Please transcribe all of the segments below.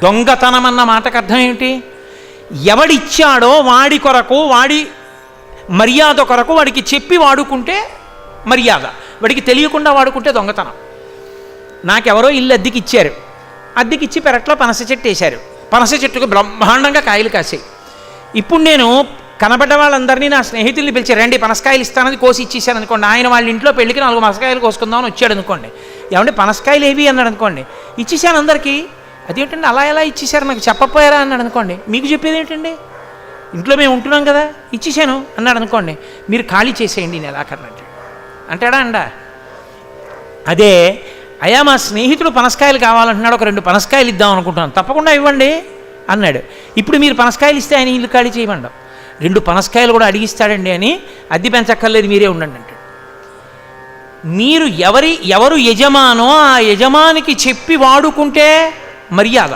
దొంగతనం అన్న మాటకు అర్థం ఏమిటి? ఎవడిచ్చాడో వాడి కొరకు, వాడి మర్యాద కొరకు వాడికి చెప్పి వాడుకుంటే మర్యాద, వాడికి తెలియకుండా వాడుకుంటే దొంగతనం. నాకెవరో ఇల్లు అద్దెకి ఇచ్చారు, అద్దెకిచ్చి పెరట్లో పనస చెట్టు వేశారు, పనస చెట్టుకు బ్రహ్మాండంగా కాయలు కాసాయి. ఇప్పుడు నేను కనబడ్డ వాళ్ళందరినీ నా స్నేహితుల్ని పిలిచి రండి పనసకాయలు ఇస్తానని కోసి ఇచ్చేసాను అనుకోండి. ఆయన వాళ్ళ ఇంట్లో పెళ్ళికి 4 పనసకాయలు కోసుకుందామని వచ్చాడు అనుకోండి. ఏమంటే పనసకాయలు ఏవి అన్నాడు అనుకోండి, ఇచ్చేసాను అందరికీ. అదేంటండి అలా ఎలా ఇచ్చేసారు, నాకు చెప్పపోయారా అన్నాడు అనుకోండి. మీకు చెప్పేది ఏంటండి, ఇంట్లో మేము ఉంటున్నాం కదా, ఇచ్చేసాను అన్నాడు అనుకోండి. మీరు ఖాళీ చేసేయండి నెలాఖరినట్టు అంటాడా అండా? అదే అయ్యా మా స్నేహితుడు పనసకాయలు కావాలంటున్నాడు, ఒక 2 పనసకాయలు ఇద్దాం అనుకుంటున్నాను, తప్పకుండా ఇవ్వండి అన్నాడు. ఇప్పుడు మీరు పనసకాయలు ఇస్తే ఆయన ఇల్లు ఖాళీ చేయమండం. 2 పనసకాయలు కూడా అడిగిస్తాడండి అని అద్దె పెంచక్కర్లేదు మీరే ఉండండి అంటాడు. మీరు ఎవరు యజమానో ఆ యజమానికి చెప్పి వాడుకుంటే మర్యాద,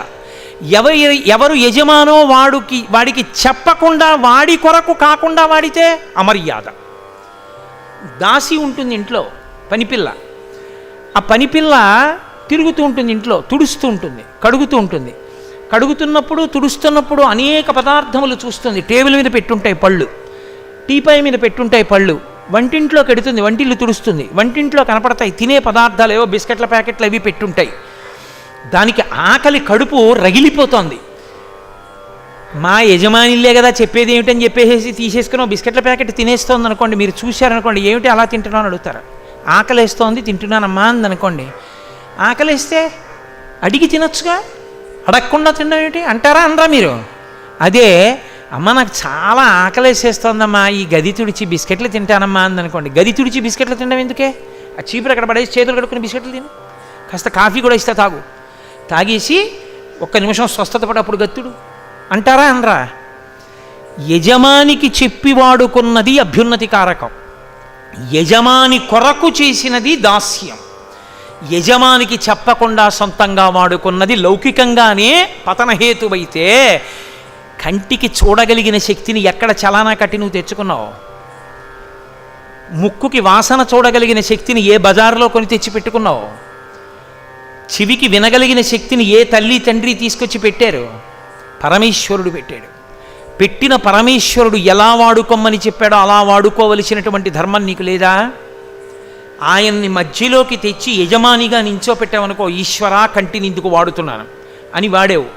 ఎవరు యజమానో వాడికి చెప్పకుండా వాడి కొరకు కాకుండా వాడితే అమర్యాద. దాసి ఉంటుంది ఇంట్లో, పనిపిల్ల. ఆ పనిపిల్ల తిరుగుతూ ఉంటుంది ఇంట్లో, తుడుస్తూ ఉంటుంది, కడుగుతూ ఉంటుంది. కడుగుతున్నప్పుడు తుడుస్తున్నప్పుడు అనేక పదార్థములు చూస్తుంది. టేబుల్ మీద పెట్టుంటాయి పళ్ళు, టీపాయ్ మీద పెట్టుంటాయి పళ్ళు, వంటింట్లో కడుతుంది, వంటిల్లు తుడుస్తుంది, వంటింట్లో కనపడతాయి తినే పదార్థాలు, ఏవో బిస్కెట్ల ప్యాకెట్లు అవి పెట్టుంటాయి. దానికి ఆకలి, కడుపు రగిలిపోతోంది. మా యజమానిలే కదా చెప్పేది ఏమిటని చెప్పేసి తీసేసుకుని బిస్కెట్ల ప్యాకెట్ తినేస్తోంది అనుకోండి. మీరు చూశారనుకోండి, ఏమిటి అలా తింటున్నాను అడుగుతారు. ఆకలేస్తోంది తింటున్నానమ్మా అందనుకోండి. ఆకలేస్తే అడిగి తినొచ్చుగా, అడగకుండా తినడం ఏమిటి అంటారా అనరా మీరు? అదే అమ్మ నాకు చాలా ఆకలేసేస్తోందమ్మా, ఈ గది తుడిచి బిస్కెట్లు తింటానమ్మా అందనుకోండి. గది తుడిచి బిస్కెట్లు తినడం ఎందుకే? ఆ చీపురు అక్కడ పడేసి చేతులు కడుక్కుని బిస్కెట్లు తిని, కాస్త కాఫీ కూడా ఇస్తే తాగు, తాగేసి 1 నిమిషం స్వస్థత పడప్పుడు గత్తుడు అంటారా అనరా? యజమానికి చెప్పి వాడుకున్నది అభ్యున్నతి కారకం, యజమాని కొరకు చేసినది దాస్యం. యజమానికి చెప్పకుండా సొంతంగా వాడుకున్నది లౌకికంగానే పతనహేతువైతే, కంటికి చూడగలిగిన శక్తిని ఎక్కడ చలానా కట్టి నువ్వు తెచ్చుకున్నావు? ముక్కుకి వాసన చూడగలిగిన శక్తిని ఏ బజార్లో కొని తెచ్చి పెట్టుకున్నావు? చెవికి వినగలిగిన శక్తిని ఏ తల్లి తండ్రి తీసుకొచ్చి పెట్టారు? పరమేశ్వరుడు పెట్టాడు. పెట్టిన పరమేశ్వరుడు ఎలా వాడుకోమని చెప్పాడో అలా వాడుకోవలసినటువంటి ధర్మం నీకు లేదా? ఆయన్ని మధ్యలోకి తెచ్చి యజమానిగా నించోపెట్టావనుకో, ఈశ్వరా కంటిని ఇందుకు వాడుతున్నాను అని వాడేవు.